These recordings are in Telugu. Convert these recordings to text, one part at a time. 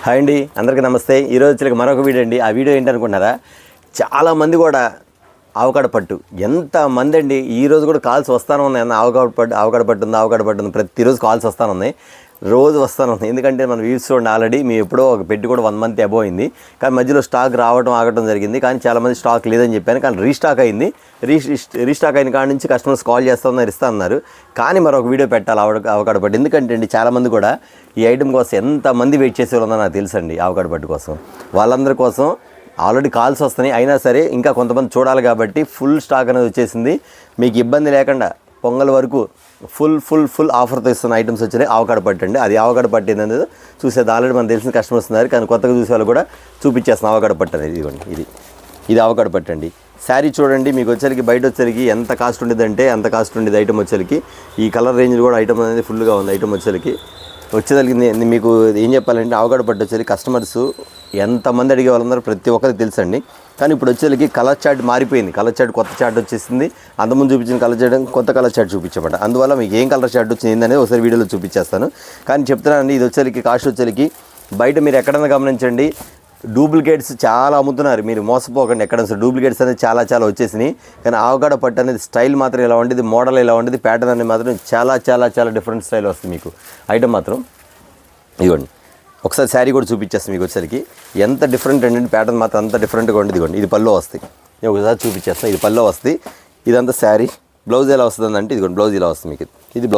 హాయ్ అండి, అందరికీ నమస్తే. ఈరోజు వచ్చి మరొక వీడియో అండి. ఆ వీడియో ఏంటనుకున్నారా, చాలామంది కూడా ఆవకాడ పట్టు ఎంతమంది అండి ఈరోజు కూడా కాల్స్ వస్తానే ఉన్నాయి. అన్న ఆవకాడ పట్టు ఉంది ప్రతిరోజు కాల్స్ వస్తానే ఉన్నాయి, రోజు వస్తాను ఉంది. ఎందుకంటే మనం వ్యూస్ చూడండి, ఆల్రెడీ మీ ఎప్పుడో ఒక పెట్టి కూడా 1 మంత్ అబోవ్ అయింది. కానీ మధ్యలో స్టాక్ ఆగటం జరిగింది. కానీ చాలామంది స్టాక్ లేదని చెప్పాను, కానీ రీస్టాక్ అయింది. రీస్టాక్ అయిన కాడ నుంచి కస్టమర్స్ కాల్ చేస్తున్నారు, ఇస్తా అన్నారు. కానీ మరొక వీడియో పెట్టాలి ఆవకాడ పట్టు. ఎందుకంటే అండి చాలామంది కూడా ఈ ఐటెం కోసం ఎంతమంది వెయిట్ చేసే వాళ్ళందో నాకు తెలుసండి. ఆవకాడ పట్టు కోసం వాళ్ళందరి కోసం ఆల్రెడీ కాల్స్ వస్తున్నాయి. అయినా సరే ఇంకా కొంతమంది చూడాలి కాబట్టి ఫుల్ స్టాక్ అనేది వచ్చేసింది. మీకు ఇబ్బంది లేకుండా పొంగల్ వరకు ఫుల్ ఆఫర్తో ఇస్తున్న ఐటమ్స్ వచ్చినాయి. ఆవకాడ పట్టు అండి. అది ఆవకాడ పట్టు ఏంటనేది చూసేది ఆల్రెడీ మనకు తెలిసిన కస్టమర్స్ ఉన్నారు, కానీ కొత్తగా చూసే వాళ్ళు కూడా చూపించేస్తున్నాం. ఆవకాడ పట్టు అనేది ఇదిగోండి, ఇది ఆవకాడ పట్టు అండి. శారీ చూడండి, మీకు వచ్చేసరికి బయట వచ్చేసరికి ఎంత కాస్ట్ ఉండేదంటే అంత కాస్ట్ ఉండేది. ఐటమ్ వచ్చేసరికి ఈ కలర్ రేంజ్ కూడా ఐటమ్ అనేది ఫుల్గా ఉంది. ఐటమ్ వచ్చేసరికి మీకు ఏం చెప్పాలంటే ఆవకాడ పట్టు వచ్చేసరికి కస్టమర్స్ ఎంతమంది అడిగే వాళ్ళందరూ ప్రతి ఒక్కరికి తెలుసండి. కానీ ఇప్పుడు వచ్చేసరికి కలర్ చార్ట్ మారిపోయింది. కలర్ చార్ట్ కొత్త చార్ట్ వచ్చేసింది. అంతకుముందు చూపించిన కలర్ చార్ట్ కొత్త కలర్ చార్ట్ చూపించమాట. అందువల్ల మీకు ఏం కలర్ చార్ట్ వచ్చింది అనేది ఒకసారి వీడియోలో చూపించేస్తాను. కానీ చెప్తున్నానండి, ఇది వచ్చేసరికి కాస్ట్ వచ్చేసరికి బయట మీరు ఎక్కడైనా గమనించండి, డూప్లికేట్స్ చాలా అమ్ముతున్నారు. మీరు మోసపోకండి. ఎక్కడ డూప్లికేట్స్ అనేది చాలా వచ్చేసినాయి. కానీ ఆవకాడ పట్టు అనేది స్టైల్ మాత్రం ఇలా ఉండేది, మోడల్ ఇలా ఉండేది, ప్యాటర్న్ అనేది మాత్రం చాలా డిఫరెంట్ స్టైల్ వస్తుంది. మీకు ఐటమ్ మాత్రం ఇదిగోండి. ఒకసారి శారీ కూడా చూపించేస్తాను మీకు వచ్చేసరికి ఎంత డిఫరెంట్ అండి. ప్యాటర్న్ మాత్రం అంత డిఫరెంట్గా ఉండేది. ఇదిగోండి, ఇది పల్లో వస్తాయి. నేను ఒకసారి చూపించేస్తాను. ఇది పల్లో వస్తుంది, ఇదంతా శారీ. బ్లౌజ్ ఎలా వస్తుంది అంటే ఇదిగోండి, బ్లౌజ్ ఇలా వస్తుంది మీకు. ఇది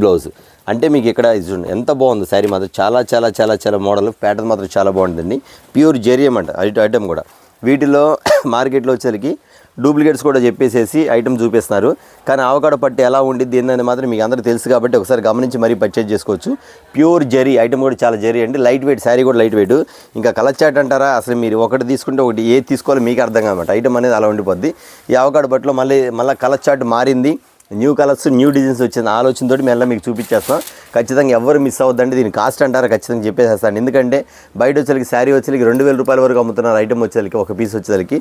బ్లౌజ్ అంటే మీకు ఇక్కడ ఇది చూడండి ఎంత బాగుంది. శారీ మాత్రం చాలా మోడల్, ప్యాటర్న్ మాత్రం చాలా బాగుంటుందండి. ప్యూర్ జెరియం అంట ఐటమ్ కూడా. వీటిలో మార్కెట్లో వచ్చేసరికి డూప్లికేట్స్ కూడా చెప్పేసేసి ఐటమ్ చూపిస్తున్నారు. కానీ ఆవకాడ పట్టు ఎలా ఉండిద్ది ఏంటనేది మాత్రం మీకు అందరికీ తెలుసు కాబట్టి ఒకసారి గమనించి మరీ పర్చేజ్ చేసుకోవచ్చు. ప్యూర్ జెరీ ఐటమ్ కూడా చాలా జెరీ అండి. లైట్ వెయిట్ శారీ కూడా లైట్ వెయిట్. ఇంకా కలర్ చాట్ అంటారా, అసలు మీరు ఒకటి తీసుకుంటే ఒకటి ఏది తీసుకోవాలో మీకు అర్థం కాదన్నమాట. ఐటమ్ అనేది అలా ఉండిపోద్ది. ఈ ఆవకాడ పట్టులో మళ్ళీ కలర్ చాట్ మారింది, న్యూ కలర్స్ న్యూ డిజైన్స్ వచ్చింది. ఆలోచనతోటి మేము మీకు చూపించేస్తాం. ఖచ్చితంగా ఎవరు మిస్ అవ్వద్దండి. దీని కాస్ట్ అంటారా ఖచ్చితంగా చెప్పేసేస్తాను. ఎందుకంటే బయట వచ్చేసరికి శారీ వచ్చేసరికి 2000 రూపాయల వరకు అమ్ముతున్నారు. ఐటమ్ వచ్చేసరికి ఒక పీస్ వచ్చేసరికి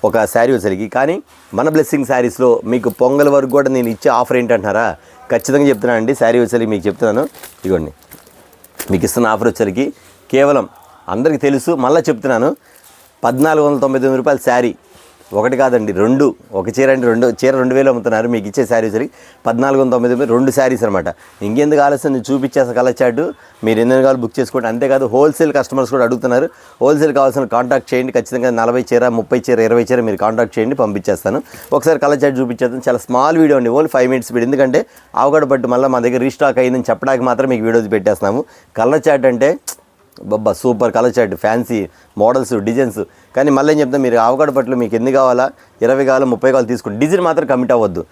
ఒక శారీ వచ్చేసరికి. కానీ మన బ్లెస్సింగ్ శారీస్లో మీకు పొంగల్ వరకు కూడా నేను ఇచ్చే ఆఫర్ ఏంటంటున్నారా, ఖచ్చితంగా చెప్తున్నాను అండి. శారీ వచ్చేసరికి మీకు చెప్తున్నాను, ఇదిగోండి మీకు ఇస్తున్న ఆఫర్ వచ్చేసరికి కేవలం అందరికీ తెలుసు, మళ్ళీ చెప్తున్నాను, 1499 రూపాయల శారీ. ఒకటి కాదండి, ఒక చీర అంటే చీర 2000 అమ్ముతున్నారు. మీకు ఇచ్చే శారీ సరికి 1499, 2 శారీస్ అనమాట. ఇంకెందుకు ఆలస్యం, నేను చూపించేస్తా కలర్ చార్ట్. మీరు ఎన్ని కావాలి బుక్ చేసుకోండి. అంతేకాదు హోల్సేల్ కస్టమర్స్ కూడా అడుగుతున్నారు. హోల్సేల్ కావాల్సిన కాంటాక్ట్ చేయండి. ఖచ్చితంగా 40 చీర, 30 చీర, 20 చీర మీరు కాంటాక్ట్ చేయండి, పంపించేస్తాను. ఒకసారి కలర్ చార్ట్ చూపించేస్తాను. చాలా స్మాల్ వీడియో అండి, ఓన్లీ 5 మినిట్స్ వీడియో. ఎందుకంటే ఆవకాడ పట్టు మళ్ళీ మా దగ్గర రీస్టాక్ అయ్యిందని చెప్పడానికి మాత్రం మీకు వీడియోస్ పెట్టేస్తున్నాము. కలర్ చార్ట్ అంటే బొబ్బా super colour chart, fancy models, designs. కానీ మళ్ళీ ఏం చెప్తాను, మీరు ఆవకాడ పట్టులో మీకు ఎన్ని కావాలా, 20 కావాలా, 30 కావాలి తీసుకోండి. డిజైన్ మాత్రం కమిట్ అవ్వద్దు.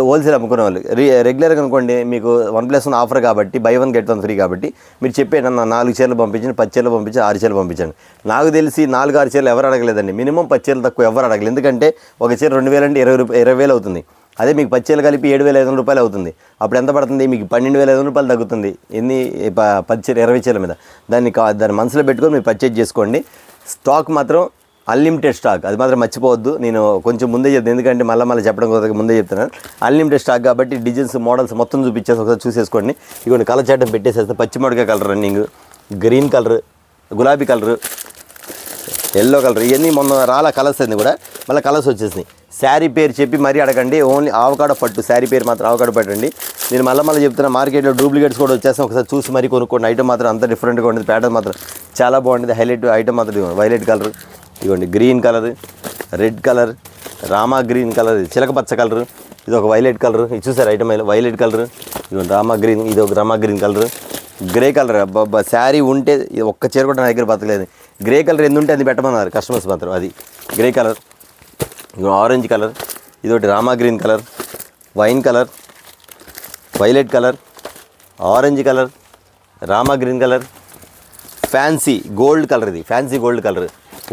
హోల్సేల్ అమ్ముకునే వాళ్ళు రెగ్యులర్గా అనుకోండి, మీకు 1+1 ఆఫర్ కాబట్టి బై 1 get 1 ఫ్రీ కాబట్టి మీరు చెప్పేది 4 చీరలు పంపించండి, 10 చీరలు పంపించండి, 6 చీరలు పంపించండి. నాకు తెలిసి 4-6 చీరలు ఎవరు అడగలేదండి. మినిమం 10 చీరలు తక్కువ ఎవరు అడగలేదు. ఎందుకంటే ఒక చీర 2000 అంటే 20,000 అవుతుంది. అదే మీకు 10 చీరలు కలిపి 7,500 రూపాయలు అవుతుంది. అప్పుడు ఎంత పడుతుంది మీకు? 12,500 రూపాయలు తగ్గుతుంది. 10 చీర 20 చీరల మీద. దాన్ని మనసులో పెట్టుకొని మీరు పర్చేజ్ చేసుకోండి. స్టాక్ మాత్రం అన్లిమిటెడ్ స్టాక్, అది మాత్రం మర్చిపోవద్దు. నేను కొంచెం ముందే చెప్తాను, ఎందుకంటే మళ్ళీ చెప్పడం కోసం ముందే చెప్తున్నాను. అన్లిమిటెడ్ స్టాక్ కాబట్టి డిజైన్స్, మోడల్స్ మొత్తం చూపించేసి ఒకసారి చూసేసుకోండి. ఇటువంటి కలర్ చాటం పెట్టేసేస్తే పచ్చిమిరపకాయ కలర్ రన్నింగ్, గ్రీన్ కలర్, గులాబీ కలర్, ఎల్లో కలర్, ఇవన్నీ మొన్న రాలా కలర్స్ అన్నీ కూడా మళ్ళీ కలర్స్ వచ్చేసినాయి. శారీ పేరు చెప్పి మరీ అడగండి. ఓన్లీ ఆవకాడ పట్టు శారీ పేరు మాత్రం ఆవకాడ పట్టు అండి. నేను మళ్ళీ చెప్తున్నా, మార్కెట్లో డూప్లికేట్స్ కూడా వచ్చేస్తాం. ఒకసారి చూసి మరీ కొనుక్కోండి. ఐటమ్ మాత్రం అంత డిఫరెంట్గా ఉండేది. ప్యాటర్న్ మాత్రం చాలా బాగుంటుంది. హైలైట్ ఐటమ్ మాత్రం వైలెట్ కలర్, ఇదిగోండి green colour, red colour, Rama green colour, చిలకపచ్చ కలర్, ఇది ఒక వైలెట్ కలర్. ఇది చూసారు ఐటమ్ వైలెట్ కలర్, ఇదిగోండి రామా గ్రీన్, ఇది ఒక Rama green colour, grey colour. Sari ఉంటే ఒక్క చీర కూడా నా దగ్గర బతకలేదు. గ్రే కలర్ ఎందుంటే అది పెట్టమన్నారు కస్టమర్స్ మాత్రం. అది గ్రే కలర్, ఆరెంజ్ కలర్, ఇదొకటి Rama green colour, wine colour, violet colour, orange colour, Rama green colour, fancy gold colour. ఇది fancy gold colour,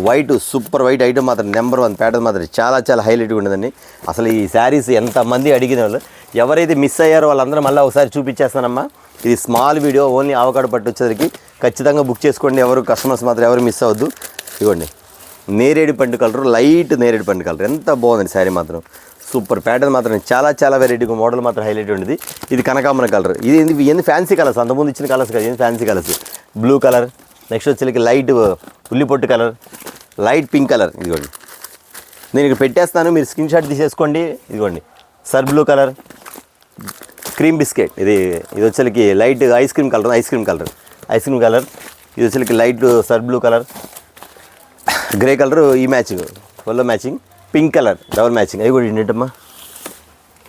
white, super white item మాత్రం నెంబర్ 1 ప్యాటర్న్ మాత్రం చాలా హైలైట్గా ఉండదండి. అసలు ఈ శారీస్ ఎంతమంది అడిగిన వాళ్ళు, ఎవరైతే మిస్ అయ్యారో వాళ్ళందరూ మళ్ళీ ఒకసారి చూపించేస్తానమ్మా. ఇది స్మాల్ వీడియో, ఓన్లీ ఆవకాడ పట్టు వచ్చేసరికి ఖచ్చితంగా బుక్ చేసుకోండి. ఎవరు కస్టమర్స్ మాత్రం ఎవరు మిస్ అవ్వద్దు. ఇవ్వండి నేరేడు పండు కలర్, లైట్ నేరేడు పండు కలర్, ఎంత బాగుందండి శారీ మాత్రం. సూపర్ ప్యాటర్న్ మాత్రం చాలా వెరైటీగా మోడల్ మాత్రం హైలైట్ ఉండేది. ఇది కనకాంబరం కలర్. ఇది ఫ్యాన్సీ కలర్స్, అంతకుముందు ఇచ్చిన కలర్స్ కదా, fancy colours. Blue colour, next వచ్చేసరికి లైట్ ఉల్లిపొట్టు కలర్, లైట్ పింక్ కలర్. ఇదిగోండి నేను ఇక్కడ పెట్టేస్తాను, మీరు స్క్రీన్ షాట్ తీసేసుకోండి. ఇదిగోండి sir blue colour, cream biscuit, ఇది వచ్చేసరికి లైట్ ఐస్ క్రీమ్ కలర్, ఇది వచ్చేసరికి light sir blue colour, grey colour ఈ matching full matching, pink colour double matching. అవి కూడా ఏంటమ్మా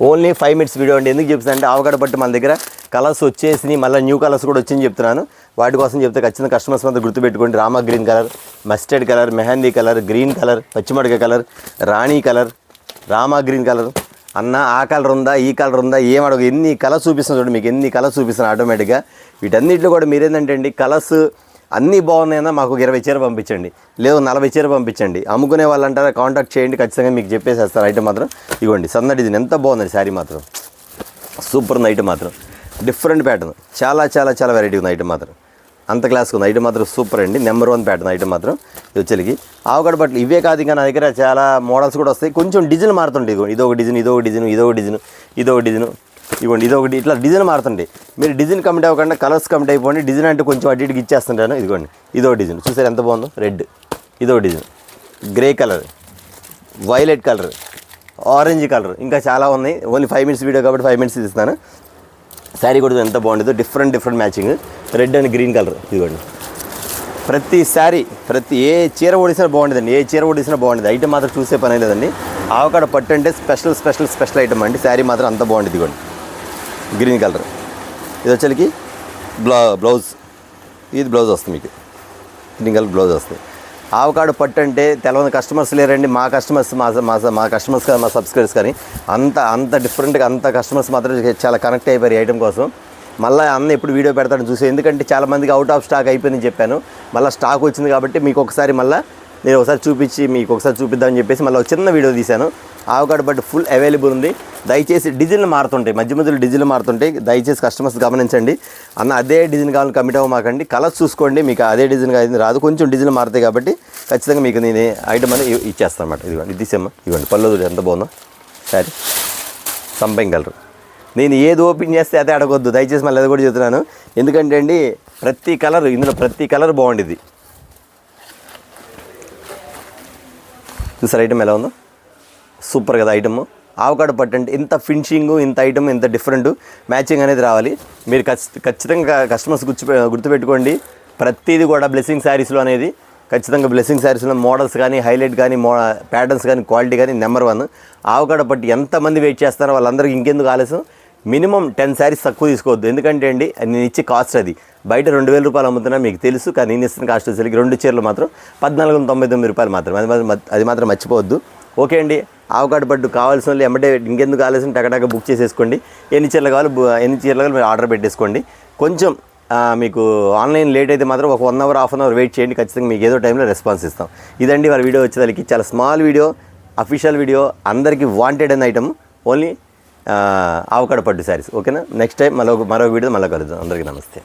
ఓన్లీ 5 minutes వీడియో అండి. ఎందుకు చెప్తాను అంటే అవగాడ పట్టు మన దగ్గర కలర్స్ వచ్చేసి మళ్ళీ న్యూ కలర్స్ కూడా వచ్చింది చెప్తున్నాను. వాటి కోసం చెప్తే ఖచ్చితంగా కస్టమర్స్ అంతా గుర్తుపెట్టుకోండి. Rama green colour, mustard colour, mehndi colour, green colour, పచ్చిమిరపకాయ కలర్, రాణి కలర్, రామా గ్రీన్ కలర్. అన్న ఆ కలర్ ఉందా, ఈ కలర్ ఉందా, ఏం అడగ ఎన్ని కలర్స్ చూపిస్తాను చూడండి, మీకు ఎన్ని కలర్స్ చూపిస్తాను ఆటోమేటిక్గా. వీటన్నిటిలో కూడా మీరేంటంటే అండి కలర్స్ అన్నీ బాగున్నాయన్నా మాకు 20 చీర పంపించండి, లేదు 40 చీర పంపించండి. అమ్ముకునే వాళ్ళు అంటారా కాంటాక్ట్ చేయండి, ఖచ్చితంగా మీకు చెప్పేసేస్తారు. ఐటమ్ మాత్రం ఇవ్వండి, సన్న డిజైన్ ఎంత బాగుందండి శారీ మాత్రం, సూపర్ ఉంది ఐటమ్ మాత్రం, డిఫరెంట్ ప్యాటర్న్, చాలా చాలా చాలా వెరైటీ ఉంది ఐటమ్ మాత్రం, అంత క్లాస్గా ఉంది ఐటమ్ మాత్రం, సూపర్ అండి. నెంబర్ 1 ప్యాటర్న్ ఐటమ్ మాత్రం ఇది వచ్చేకి. ఆవకాడ బట్టలు ఇవే కాదు, ఇంకా నా దగ్గర చాలా మోడల్స్ కూడా వస్తాయి. కొంచెం డిజైన్ మారుతుంటాయి. ఇదొక డిజైన్, ఇదొక డిజైన్, ఇదొక డిజైన్, ఇదొక డిజైన్, ఇవ్వండి ఇదొకటి, ఇట్లా డిజైన్ మారుతుంటాయి. మీరు డిజైన్ కమిట్ అవ్వకుండా కలర్స్ కమిట్ అయిపోండి. డిజైన్ అంటే కొంచెం అటు ఇటుకి ఇచ్చేస్తుంటాను. ఇదిగోండి ఇదో డిజైన్ చూసారు ఎంత బాగుందో, రెడ్, ఇదో design, grey colour, violet colour, orange colour, ఇంకా చాలా ఉన్నాయి. ఓన్లీ 5 minutes వీడియో కాబట్టి 5 minutes ఇస్తాను. శారీ కూడా ఎంత బాగుంటుందో, different matching, red and green colour. ఇదిగోండి ప్రతి శారీ, ప్రతి ఏ చీర ఓడిసినా బాగుంటుందండి, ఏ చీర ఓడిసినా బాగుంటుంది. ఐటమ్ మాత్రం చూసే పని లేదండి. ఆవకాడ పట్టు అంటే స్పెషల్ ఐటమ్ అండి. శారీ మాత్రం అంత బాగుంటుంది. ఇదిగోండి గ్రీన్ కలర్, ఇది వచ్చేకి బ్లౌజ్, ఇది బ్లౌజ్ వస్తుంది మీకు, గ్రీన్ కలర్ బ్లౌజ్ వస్తుంది. ఆవకాడ పట్టు అంటే తెలవని కస్టమర్స్ లేరండి. మా కస్టమర్స్ మా కస్టమర్స్ కానీ మా సబ్స్క్రైబర్స్ కానీ అంత డిఫరెంట్గా అంత కస్టమర్స్ మాత్రం చాలా కనెక్ట్ అయిపోయారు ఈ ఐటమ్ కోసం. మళ్ళీ అన్న ఎప్పుడు వీడియో పెడతాడని చూసి, ఎందుకంటే చాలామందికి అవుట్ ఆఫ్ స్టాక్ అయిపోయిందని చెప్పాను. మళ్ళీ స్టాక్ వచ్చింది కాబట్టి మీకు ఒకసారి మళ్ళీ నేను ఒకసారి చూపించి మీకు ఒకసారి చూపిద్దామని చెప్పేసి మళ్ళీ ఒక చిన్న వీడియో తీశాను. ఆవకాడ బట్ ఫుల్ అవైలబుల్ ఉంది. దయచేసి డిజైన్లు మారుతుంటాయి, మధ్యలో డిజైన్లు మారుతుంటాయి. దయచేసి కస్టమర్స్ గమనించండి. అన్న అదే డిజైన్ కావాలని కమిట్ అవ్వమాకండి. కలర్స్ చూసుకోండి, మీకు అదే డిజైన్ కాదు రాదు, కొంచెం డిజైన్ మారుతాయి కాబట్టి ఖచ్చితంగా మీకు నేను ఐటమ్ అనేది ఇచ్చేస్తాను అన్నమాట. ఇదిగోండి ఇది తీసేమ్మా, ఇవ్వండి పళ్ళు ఎంత బాగుందో శారీ, సంపంగి కలర్. నేను ఏది ఓపెన్ చేస్తే అదే అడగొద్దు దయచేసి, మళ్ళీ అది కూడా చెప్తున్నాను. ఎందుకంటే అండి ప్రతి కలర్, ఇందులో ప్రతి కలర్ బాగుండేది. చూసారు ఐటమ్ ఎలా ఉందో, సూపర్ కదా ఐటమ్. ఆవకాడ పట్టు అంటే ఇంత ఫినిషింగ్, ఇంత ఐటమ్, ఇంత డిఫరెంట్ మ్యాచింగ్ అనేది రావాలి. మీరు ఖచ్చితంగా కస్టమర్స్ గుర్తుపెట్టుకోండి. ప్రతిదీ కూడా బ్లెస్సింగ్ శారీస్లో అనేది ఖచ్చితంగా బ్లెస్సింగ్ శారీస్లో మోడల్స్ కానీ, హైలైట్ కానీ, ప్యాటర్న్స్ కానీ, క్వాలిటీ కానీ నెంబర్ 1. ఆవకాడ పట్టు ఎంతమంది వెయిట్ చేస్తారో వాళ్ళందరికీ ఇంకెందుకు ఆలస్యం, మినిమం 10 శారీస్ తక్కువ తీసుకోవద్దు. ఎందుకంటే అండి నేను ఇచ్చే కాస్ట్ అది బయట 2000 రూపాయలు అమ్ముతున్నా మీకు తెలుసు. కానీ నేను ఇస్తున్న కాస్ట్ వచ్చేసరికి 2 చీరలు మాత్రం 1499 రూపాయలు మాత్రం. అది మాత్రం మర్చిపోవద్దు. ఓకే అండి, ఆవకాడ పట్టు కావాల్సిన వాళ్ళు ఎమ్మటే ఇంకెందుకు ఆలస్యం టకటక బుక్ చేసేసుకోండి. ఎన్ని చీరలు కావాలి మీరు ఆర్డర్ పెట్టేసుకోండి. కొంచెం మీకు ఆన్లైన్ లేట్ అయితే మాత్రం ఒక 1 hour, half an hour wait చేయండి. ఖచ్చితంగా మీకు ఏదో టైంలో రెస్పాన్స్ ఇస్తాం. ఇదండి వాళ్ళ వీడియో వచ్చేదానికి చాలా స్మాల్ వీడియో, అఫీషియల్ వీడియో, అందరికీ వాంటెడ్ అనే ఐటమ్, ఓన్లీ ఆవకాడ పట్టు శారీస్. ఓకేనా, నెక్స్ట్ టైం మరో వీడియో మళ్ళీ కలుద్దాం. అందరికీ నమస్తే.